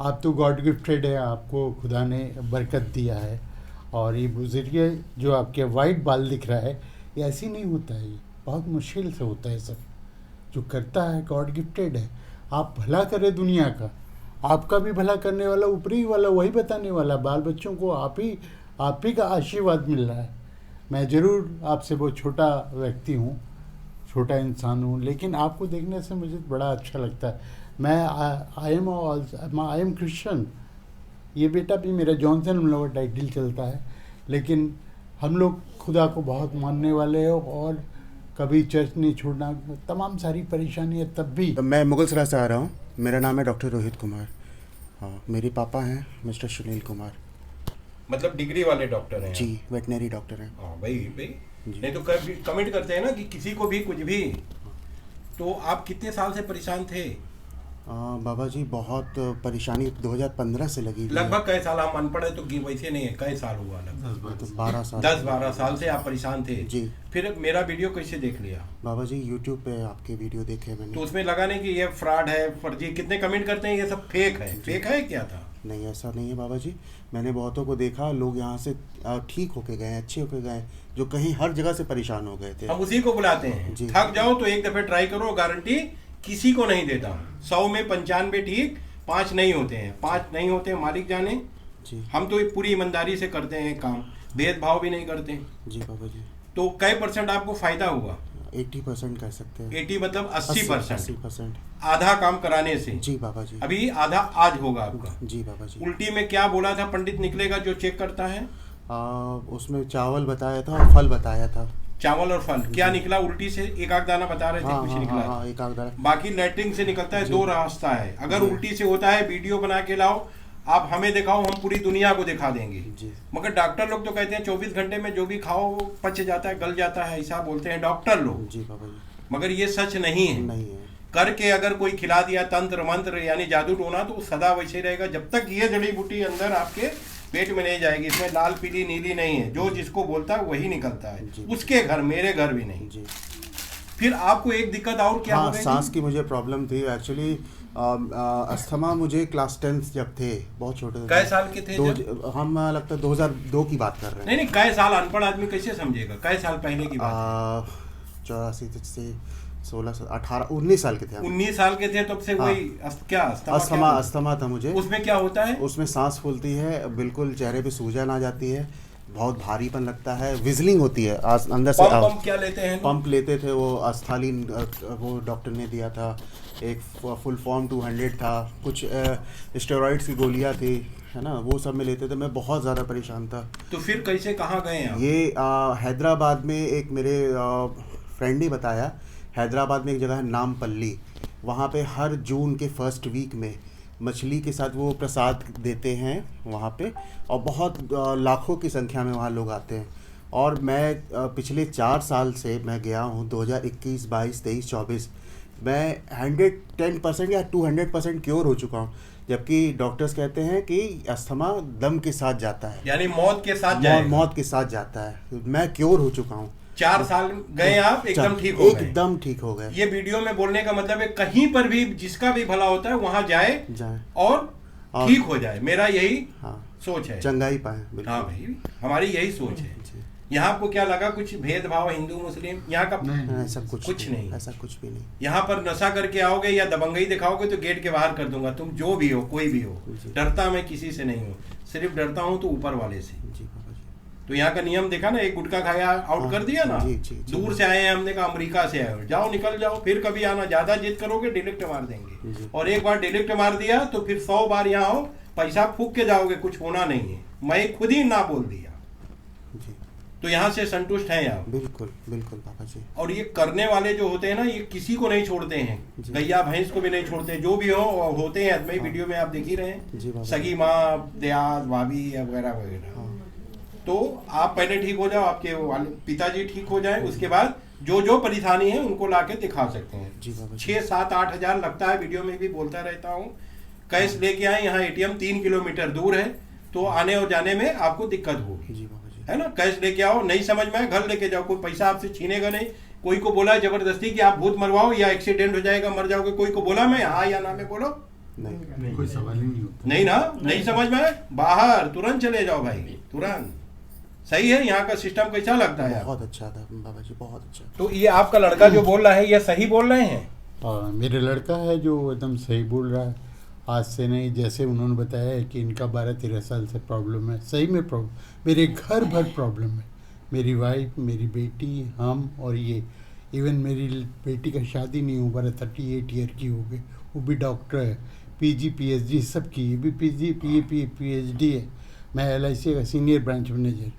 आप तो God gifted है, आपको खुदा ने बरकत दिया है। और ये बुजुर्ग जो आपके वाइट बाल दिख रहा है, ये ऐसे नहीं होता है, ये बहुत मुश्किल से होता है सब। जो करता है गॉड गिफ्टेड है। आप भला करें दुनिया का, आपका भी भला करने वाला ऊपरी वाला वही बताने वाला। बाल बच्चों को आप ही का आशीर्वाद मिल रहा है। मैं ज़रूर आपसे वो छोटा व्यक्ति हूँ, छोटा इंसान हूँ, लेकिन आपको देखने से मुझे बड़ा अच्छा लगता है। मैं आई एम क्रिश्चियन। ये बेटा भी मेरा जॉनसन हम लोग का टाइटल चलता है, लेकिन हम लोग खुदा को बहुत मानने वाले हैं और कभी चर्च नहीं छोड़ना। तमाम सारी परेशानियाँ तब भी। तो मैं मुगलसराय से आ रहा हूँ। मेरा नाम है डॉक्टर रोहित कुमार। हाँ, मेरे पापा हैं मिस्टर सुनील कुमार। मतलब डिग्री वाले डॉक्टर हैं जी, वेटनरी डॉक्टर हैं। हाँ भाई भाई। जी। नहीं तो कभी कमेंट करते हैं ना कि किसी को भी कुछ भी। तो आप कितने साल से परेशान थे? बाबा जी बहुत परेशानी 2015 से लगी हुई है। लगभग कई साल, हम अनपढ़ है तो वैसे नहीं है, कई साल हुआ? लगभग तो 12 साल। 10-12 साल से आप परेशान थे। जी। फिर मेरा वीडियो कैसे देख लिया? बाबा जी यूट्यूब पे आपके वीडियो देखे तो मैंने। उसमें लगा नहीं कि ये फ्रॉड है, फर्जी? कितने कमेंट करते हैं ये सब फेक है। फेक है क्या था? नहीं, ऐसा नहीं है बाबा जी। मैंने बहुतों को देखा, लोग यहाँ से ठीक होके गए, अच्छे होके गए, जो कहीं हर जगह से परेशान हो गए थे। हम उसी को बुलाते हैं। जी। थक जाओ तो एक दफे ट्राई करो, गारंटी किसी को नहीं देता हूँ। 100 में 95 ठीक, 5 नहीं होते हैं। 5 नहीं होते हैं, मालिक जाने। जी। हम तो पूरी ईमानदारी से करते हैं काम, भेदभाव भी नहीं करते। जी बाबा जी। तो कई % आपको फायदा हुआ? 80% कह सकते हैं। 80 मतलब 80%। 80%। आधा काम कराने से। जी बाबा जी। अभी आधा आज होगा आपका। जी बाबा जी। उल्टी में क्या बोला था पंडित निकलेगा जो चेक करता है? उसमें चावल बताया था और फल बताया था। चावल और फल। क्या निकला उल्टी से? एक आध दाना बता रहे थे। हाँ, कुछ हाँ, निकला? हाँ, एक आध दाना। बाकी लैट्रिन से निकलता है। 2 रास्ता है। अगर जी। उल्टी से होता है वीडियो बना के लाओ, आप हमें दिखाओ, हम पूरी दुनिया को दिखा देंगे। जी। मगर डॉक्टर लोग तो कहते हैं 24 घंटे में जो भी खाओ वो पच जाता है, गल जाता है, ऐसा बोलते हैं डॉक्टर लोग। जी बाबा जी। मगर ये सच नहीं है। नहीं है। करके अगर कोई खिला दिया तंत्र मंत्र यानी जादू टोना, तो सदा वैसे ही रहेगा जब तक ये जड़ी बूटी अंदर आपके पेट में नहीं जाएगी। इसमें लाल पीली नीली नहीं है, जो जिसको बोलता है वही निकलता है। जी। उसके घर, मेरे घर भी नहीं। जी। फिर आपको एक दिक्कत और क्या हो हाँ, गई? सांस की मुझे प्रॉब्लम थी एक्चुअली। अस्थमा मुझे क्लास 10 जब थे, बहुत छोटे थे। कै साल के थे हम लगता है 2002 की बात कर रहे हैं। नहीं नहीं, कै साल? अनपढ़ आदमी कैसे समझेगा? कै साल पहले की बात? 84 से 16 18 19 साल के थे हम। 19 साल के थे तब से हाँ। वही क्या अस्थमा था मुझे। उसमें क्या होता है? उसमें सांस फूलती है, बिल्कुल चेहरे पे सूजन आ जाती है, बहुत भारीपन लगता है, विजलिंग होती है अंदर से। पंप क्या लेते हैं? पंप लेते थे, वो अस्थालीन, वो डॉक्टर ने दिया था। एक फुल फॉर्म 200 था, कुछ स्टेरॉइड्स की गोलियां थी, है ना, वो सब में लेते थे। मैं बहुत ज़्यादा परेशान था। तो फिर कैसे, कहाँ गए आप? ये हैदराबाद में एक मेरे फ्रेंड ने बताया। हैदराबाद में एक जगह है नामपल्ली, वहाँ पे हर जून के फर्स्ट वीक में मछली के साथ वो प्रसाद देते हैं वहाँ पे, और बहुत लाखों की संख्या में वहाँ लोग आते हैं। और मैं पिछले 4 साल से मैं गया हूँ, 2021, 22, 23, 24, मैं 110% या 200% क्योर हो चुका हूँ। जबकि डॉक्टर्स कहते हैं कि अस्थमा दम के साथ जाता है, यानी मौत के साथ जाएगा। मौत के साथ जाता है। मैं क्योर हो चुका हूँ। 4 साल गए आप, एकदम ठीक हो गए? एकदम ठीक हो गए। ये वीडियो में बोलने का मतलब है कहीं पर भी जिसका भी भला होता है वहां जाए और ठीक हो जाए। मेरा यही सोच है। चंगाई पाए। हाँ भाई, हमारी यही सोच है। यहाँ आपको क्या लगा कुछ भेदभाव हिंदू मुस्लिम? यहाँ का ऐसा कुछ नहीं, ऐसा कुछ भी नहीं। यहाँ पर नशा करके आओगे या दबंगई दिखाओगे तो गेट के बाहर कर दूंगा। तुम जो भी हो, कोई भी हो। डरता मैं किसी से नहीं हूँ, सिर्फ डरता हूँ तो ऊपर वाले से। तो यहाँ का नियम देखा ना, एक गुटखा खाया आउट कर दिया ना। दूर से आए हैं, हमने कहा अमेरिका से आए हो, जाओ निकल जाओ, फिर कभी आना। ज्यादा जिद करोगे डिलेक्ट मार देंगे, और एक बार डिलेक्ट मार दिया तो फिर 100 बार यहाँ हो, पैसा फूक के जाओगे, कुछ होना नहीं है। मैं खुद ही ना बोल दिया। तो यहाँ से संतुष्ट हैं आप? बिल्कुल बिल्कुल पापा जी। और ये करने वाले जो होते हैं ना, ये किसी को नहीं छोड़ते हैं, गैया भैंस को भी नहीं छोड़ते, जो भी हो होते हैं। मैं वीडियो में आप देख ही रहे हैं, सगी माँ, दयाद, भाभी वगैरह वगैरह। तो आप पहले ठीक हो जाओ, आपके पिताजी ठीक हो जाए, उसके बाद जो जो परेशानी है उनको लाके दिखा सकते हैं। 6, 7, 8 हजार लगता है, वीडियो में भी बोलता रहता हूँ। कैश लेके आए, यहाँ ATM 3 किलोमीटर दूर है, तो आने और जाने में आपको दिक्कत होगी, है ना। कैश लेके आओ, नहीं समझ में आए घर लेके जाओ, कोई पैसा आपसे छीनेगा नहीं। कोई को बोला जबरदस्ती कि आप भूत मरवाओ या एक्सीडेंट हो जाएगा, मर जाओगे, कोई को बोला मैं हाँ या ना में बोलो, नहीं, कोई सवाल ही नहीं होता। नहीं ना, नहीं समझ में, बाहर तुरंत चले जाओ भाई, तुरंत। सही है, यहाँ का सिस्टम कैसा लगता है? बहुत अच्छा था बाबा जी, बहुत अच्छा। तो ये आपका लड़का जो बोल रहा है, ये सही बोल रहे हैं? हाँ, मेरे लड़का है जो एकदम सही बोल रहा है। आज से नहीं, जैसे उन्होंने बताया है कि इनका 12-13 साल से प्रॉब्लम है, सही में प्रॉब्लम, मेरे घर भर प्रॉब्लम है। मेरी वाइफ, मेरी बेटी, हम और ये, इवन मेरी बेटी का शादी नहीं हुआ, 38 ईयर की हो गई, वो भी डॉक्टर है, पीजी पीएचडी सब की, ये भी पीजी पीएचडी है। मैं LIC का senior branch manager,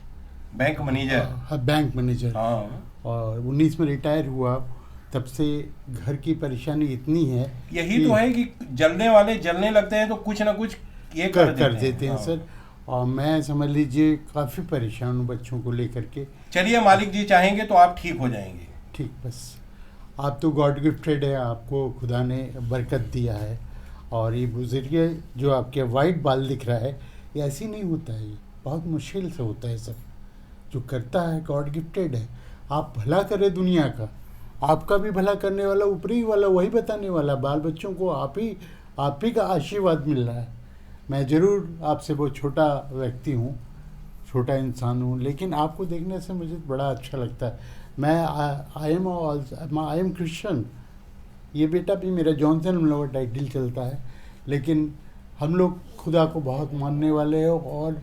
bank manager. हाँ, बैंक मैनेजर। हाँ, और 19 में रिटायर हुआ, तब से घर की परेशानी इतनी है। यही तो है कि जलने वाले जलने लगते हैं तो कुछ ना कुछ ये कर देते हैं हाँ। सर। और मैं समझ लीजिए काफ़ी परेशान हूँ बच्चों को लेकर के। चलिए, मालिक जी चाहेंगे तो आप ठीक हो जाएंगे। ठीक, बस आप तो गॉड गिफ्टेड है, आपको खुदा ने बरकत दिया है। और ये बुजुर्ग जो आपके वाइट बाल दिख रहा है, ये ऐसे नहीं होता है, ये बहुत मुश्किल से होता है। सब जो करता है गॉड गिफ्टेड है। आप भला करें दुनिया का, आपका भी भला करने वाला ऊपरी वाला वही बताने वाला। बाल बच्चों को आप ही का आशीर्वाद मिल रहा है। मैं ज़रूर आपसे वो छोटा व्यक्ति हूँ, छोटा इंसान हूँ, लेकिन आपको देखने से मुझे बड़ा अच्छा लगता है। मैं आई एम क्रिश्चियन। ये बेटा भी मेरा जॉनसन हम लोग टाइटल चलता है, लेकिन हम लोग खुदा को बहुत मानने वाले हो और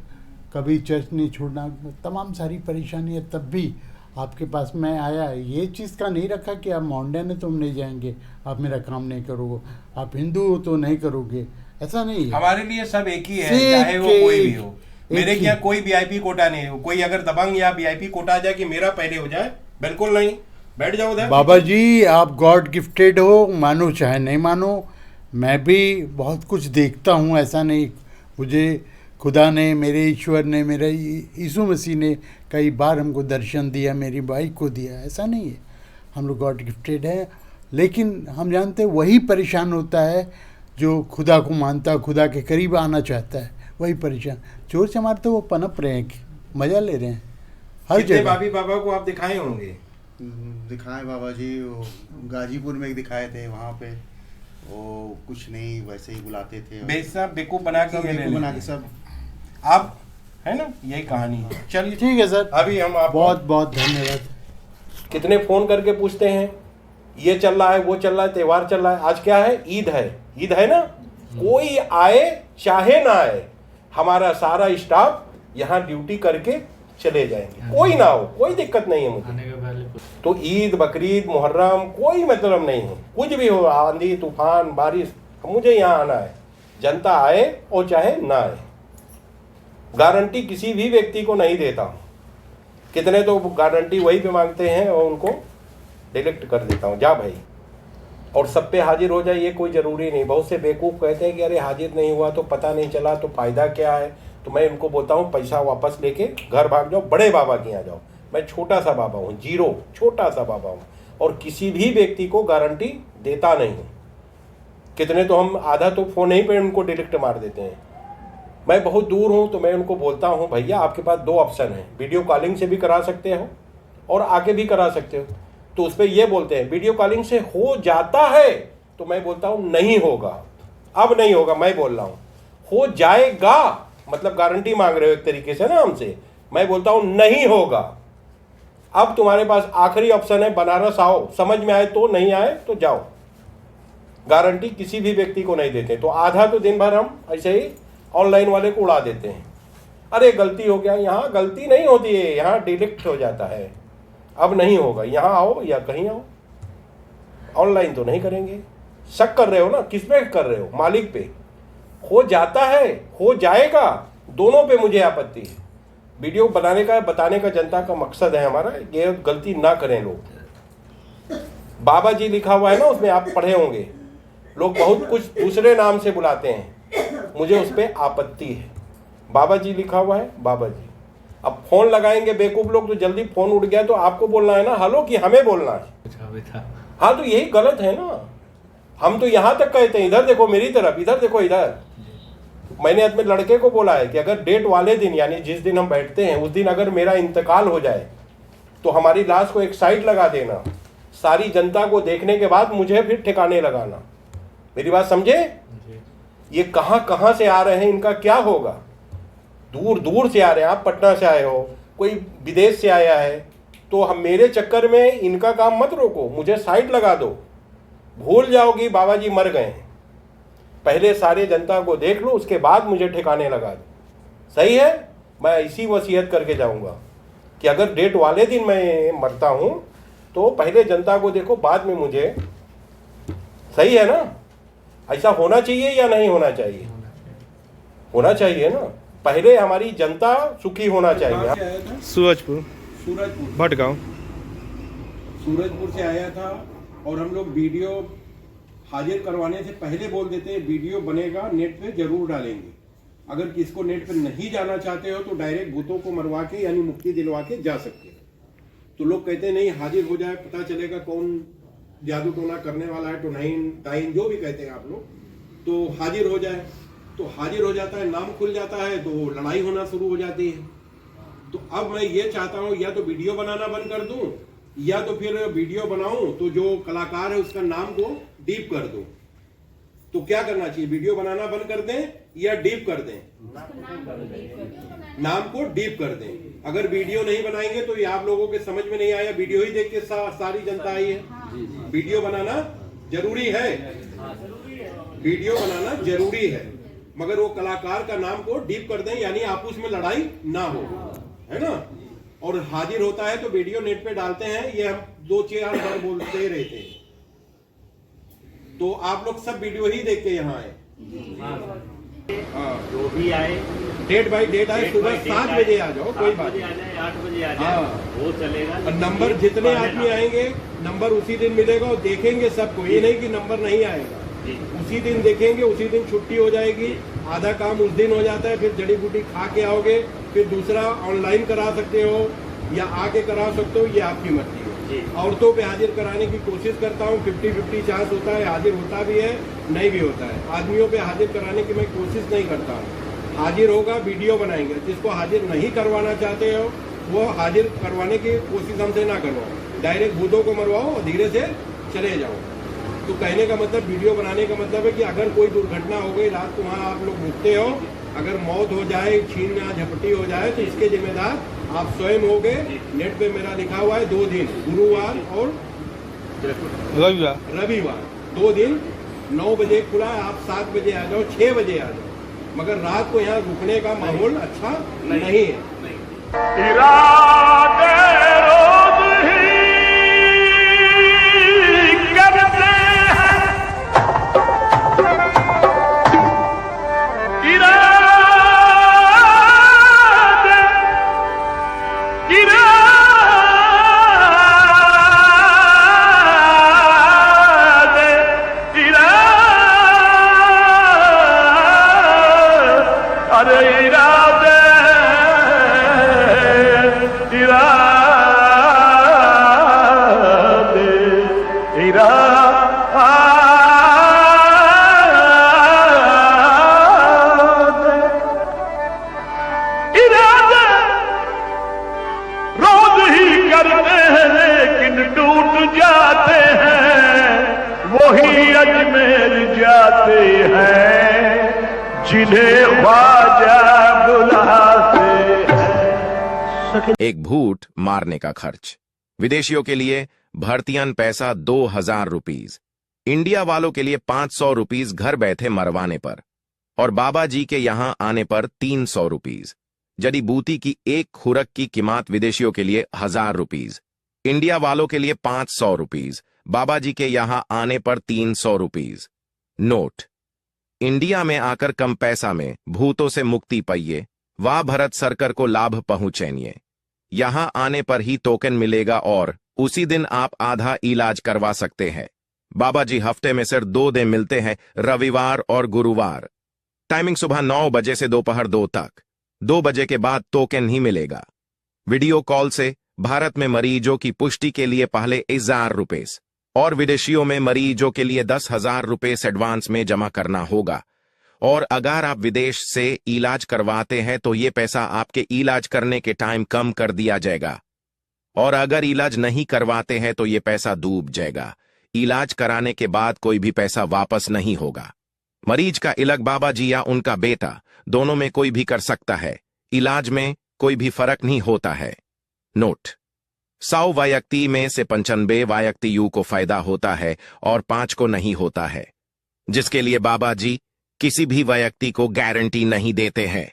कभी चर्च नहीं छोड़ना। तमाम सारी परेशानी है, तब भी आपके पास मैं आया। ये चीज़ का नहीं रखा कि आप मॉडर्न है तो हम नहीं जाएंगे, आप मेरा काम नहीं करोगे, आप हिंदू हो तो नहीं करोगे, ऐसा नहीं है। हमारे लिए सब एक ही है, चाहे वो कोई भी हो। मेरे क्या कोई VIP कोटा नहीं हो। कोई अगर दबंग या VIP कोटा आ जाए कि मेरा पहले हो जाए, बिल्कुल नहीं। बैठ जाओ उधर। बाबा जी, आप गॉड गिफ्टेड हो, मानो चाहे नहीं मानो। मैं भी बहुत कुछ देखता हूँ, ऐसा नहीं। मुझे खुदा ने, मेरे ईश्वर ने, मेरे यीशु मसीह ने कई बार हमको दर्शन दिया, मेरी वाइफ को दिया, ऐसा नहीं है। हम लोग गॉड गिफ्टेड है, लेकिन हम जानते हैं वही परेशान होता है जो खुदा को मानता, खुदा के करीब आना चाहता है, वही परेशान। चोर चमार तो वो पनप रहे हैं, मज़ा ले रहे हैं हर जगह। भाभी बाबा को आप दिखाए होंगे? दिखाए बाबा जी, वो गाजीपुर में दिखाए थे, वहाँ पे वो कुछ नहीं, वैसे ही बुलाते थे, बेवकूफ बना के सब। आप है ना, यही कहानी है। चलिए ठीक है सर, अभी हम आप बहुत बहुत धन्यवाद। कितने फोन करके पूछते हैं, ये चल रहा है, वो चल रहा है, त्योहार चल रहा है। आज क्या है? ईद है। ईद है ना, कोई आए चाहे ना आए, हमारा सारा स्टाफ यहाँ ड्यूटी करके चले जाएंगे, कोई ना हो, कोई दिक्कत नहीं है मुझे। तो ईद, बकरीद, मुहर्रम कोई मतलब नहीं है, कुछ भी हो, आंधी तूफान बारिश, मुझे यहाँ आना है। जनता आए और चाहे ना आए, गारंटी किसी भी व्यक्ति को नहीं देता हूँ। कितने तो गारंटी वही पे मांगते हैं और उनको डिलीट कर देता हूँ, जा भाई। और सब पे हाजिर हो जाए ये कोई ज़रूरी नहीं। बहुत से बेवकूफ़ कहते हैं कि अरे हाजिर नहीं हुआ तो पता नहीं चला तो फ़ायदा क्या है। तो मैं उनको बोलता हूँ पैसा वापस लेके घर भाग जाओ, बड़े बाबा के यहाँ जाओ। मैं छोटा सा बाबा हूँ, जीरो, छोटा सा बाबा हूँ, और किसी भी व्यक्ति को गारंटी देता नहीं हूँ। कितने तो हम आधा तो फ़ोन ही पे उनको डिलीट मार देते हैं। मैं बहुत दूर हूँ तो मैं उनको बोलता हूँ भैया आपके पास 2 ऑप्शन हैं, वीडियो कॉलिंग से भी करा सकते हो और आके भी करा सकते हो। तो उस पर ये बोलते हैं वीडियो कॉलिंग से हो जाता है, तो मैं बोलता हूँ नहीं होगा, अब नहीं होगा। मैं बोल रहा हूँ हो जाएगा, मतलब गारंटी मांग रहे हो एक तरीके से ना हमसे। मैं बोलता हूँ नहीं होगा। अब तुम्हारे पास आखिरी ऑप्शन है, बनारस आओ, समझ में आए तो, नहीं आए तो जाओ। गारंटी किसी भी व्यक्ति को नहीं देते। तो आधा तो दिन भर हम ऐसे ही ऑनलाइन वाले को उड़ा देते हैं, अरे गलती हो गया। यहाँ गलती नहीं होती है, यहाँ डिलीट हो जाता है। अब नहीं होगा, यहाँ आओ या कहीं आओ, ऑनलाइन तो नहीं करेंगे। शक कर रहे हो ना, किस पे कर रहे हो? मालिक पे। हो जाता है, हो जाएगा, दोनों पे मुझे आपत्ति है। वीडियो बनाने का, बताने का जनता का मकसद है हमारा, ये गलती ना करें लोग। बाबा जी लिखा हुआ है ना, उसमें आप पढ़े होंगे, लोग बहुत कुछ दूसरे नाम से बुलाते हैं, मुझे उस पर आपत्ति है। बाबा जी लिखा हुआ है, बाबा जी। अब फोन लगाएंगे बेवकूफ लोग, तो जल्दी फोन उठ गया तो आपको बोलना है ना हेलो, कि हमें बोलना है? हाँ, तो यही गलत है ना। हम तो यहाँ तक कहते हैं, इधर देखो मेरी तरफ, इधर देखो, इधर। मैंने अपने लड़के को बोला है कि अगर डेट वाले दिन, यानी जिस दिन हम बैठते हैं उस दिन अगर मेरा इंतकाल हो जाए तो हमारी लाश को एक साइड लगा देना, सारी जनता को देखने के बाद मुझे फिर ठिकाने लगाना। मेरी बात समझे? ये कहाँ कहाँ से आ रहे हैं, इनका क्या होगा। दूर दूर से आ रहे हैं, आप पटना से आए हो, कोई विदेश से आया है, तो हम मेरे चक्कर में इनका काम मत रोको, मुझे साइड लगा दो। भूल जाओगी बाबा जी मर गए, पहले सारे जनता को देख लो, उसके बाद मुझे ठिकाने लगा दो। सही है, मैं इसी वसीयत करके जाऊंगा कि अगर डेट वाले दिन मैं मरता हूं तो पहले जनता को देखो, बाद में मुझे। सही है ना, ऐसा होना चाहिए या नहीं होना चाहिए? होना चाहिए ना, पहले हमारी जनता सुखी होना चाहिए। सूरजपुर भटगांव सूरजपुर से आया था और हम लोग वीडियो हाजिर करवाने से पहले बोल देते हैं वीडियो बनेगा, नेट पे जरूर डालेंगे। अगर किसको नेट पे नहीं जाना चाहते हो तो डायरेक्ट भूतों को मरवा के यानी मुक्ति दिलवा के जा सकते हो। तो लोग कहते हैं नहीं हाजिर हो जाए, पता चलेगा कौन जादू टोना करने वाला है, टोनाइन टाइन जो भी कहते हैं आप लोग, तो हाजिर हो जाए। तो हाजिर हो जाता है, नाम खुल जाता है, तो लड़ाई होना शुरू हो जाती है। तो अब मैं ये चाहता हूँ या तो वीडियो बनाना बंद कर दूं, या तो फिर वीडियो बनाऊं तो जो कलाकार है उसका नाम को डीप कर दूं। तो क्या करना चाहिए, वीडियो बनाना बंद कर दें या डीप कर दें? नाम को डीप कर दें। अगर वीडियो नहीं बनाएंगे तो ये आप लोगों के समझ में नहीं आया, वीडियो ही देख के सारी जनता आई है। वीडियो बनाना जरूरी है, वीडियो बनाना जरूरी है, मगर वो कलाकार का नाम को डीप कर दें, यानी आपस में लड़ाई ना हो, है ना। और हाजिर होता है तो वीडियो नेट पे डालते हैं, ये हम 2-4 बार बोलते रहते हैं। तो आप लोग सब वीडियो ही देख के यहाँ आए, जो भी आए डेट बाई डेट आए, सुबह 7 बजे आ जाओ, कोई बात नहीं, 8 बजे आ जाए, वो चलेगा। नंबर जितने आदमी आएंगे नंबर उसी दिन मिलेगा और देखेंगे सबको, ये नहीं कि नंबर नहीं आएगा, उसी दिन देखेंगे, उसी दिन छुट्टी हो जाएगी, आधा काम उस दिन हो जाता है, फिर जड़ी बूटी खा के आओगे, फिर दूसरा ऑनलाइन करा सकते हो या आके करा सकते हो, ये आपकी मर्जी है। औरतों पे हाजिर कराने की कोशिश करता हूँ, 50-50 चांस होता है, हाजिर होता भी है नहीं भी होता है। आदमियों पे हाजिर कराने की मैं कोशिश नहीं करता हूँ, हाजिर होगा वीडियो बनाएंगे। जिसको हाजिर नहीं करवाना चाहते हो वो हाजिर करवाने की कोशिश हमसे ना करवाओ, डायरेक्ट भूतों को मरवाओ और धीरे से चले जाओ। तो कहने का मतलब, वीडियो बनाने का मतलब है कि अगर कोई दुर्घटना हो गई, रात को वहाँ आप लोग रुकते हो, अगर मौत हो जाए, छीन झपटी हो जाए, तो इसके जिम्मेदार आप स्वयं हो गए। नेट पे मेरा लिखा हुआ है 2 दिन, गुरुवार और रविवार 2 दिन 9 बजे खुला है। आप 7 बजे आ जाओ, 6 बजे आ जाओ, मगर रात को यहाँ रुकने का माहौल अच्छा नहीं है। जिन्हें ख्वाजा बुलाते हैं। एक भूत मारने का खर्च, विदेशियों के लिए भर्तियन पैसा 2000 रुपीज, इंडिया वालों के लिए 500 रुपीज घर बैठे मरवाने पर, और बाबा जी के यहां आने पर 300 रुपीज। जड़ी बूटी की एक खुरक की कीमत विदेशियों के लिए 1000 रुपीज, इंडिया वालों के लिए 500 रुपीज, बाबा जी के यहां आने पर 300 रुपीज। नोट, इंडिया में आकर कम पैसा में भूतों से मुक्ति पाइए, वाह भरत सरकार को लाभ पहुंचेनिए। यहां आने पर ही टोकन मिलेगा और उसी दिन आप आधा इलाज करवा सकते हैं। बाबा जी हफ्ते में सिर्फ 2 दिन मिलते हैं, रविवार और गुरुवार। टाइमिंग सुबह 9 बजे से दोपहर 2 तक, 2 बजे के बाद टोकन ही मिलेगा। वीडियो कॉल से भारत में मरीजों की पुष्टि के लिए पहले 1000 रुपये और विदेशियों में मरीजों के लिए 10,000 रुपये एडवांस में जमा करना होगा। और अगर आप विदेश से इलाज करवाते हैं तो ये पैसा आपके इलाज करने के टाइम कम कर दिया जाएगा, और अगर इलाज नहीं करवाते हैं तो ये पैसा डूब जाएगा। इलाज कराने के बाद कोई भी पैसा वापस नहीं होगा। मरीज का इलाज बाबा जी या उनका बेटा दोनों में कोई भी कर सकता है। इलाज में कोई भी फर्क नहीं होता है। नोट: 100 व्यक्ति में से 95 व्यक्ति को फायदा होता है और 5 को नहीं होता है, जिसके लिए बाबा जी किसी भी व्यक्ति को गारंटी नहीं देते हैं।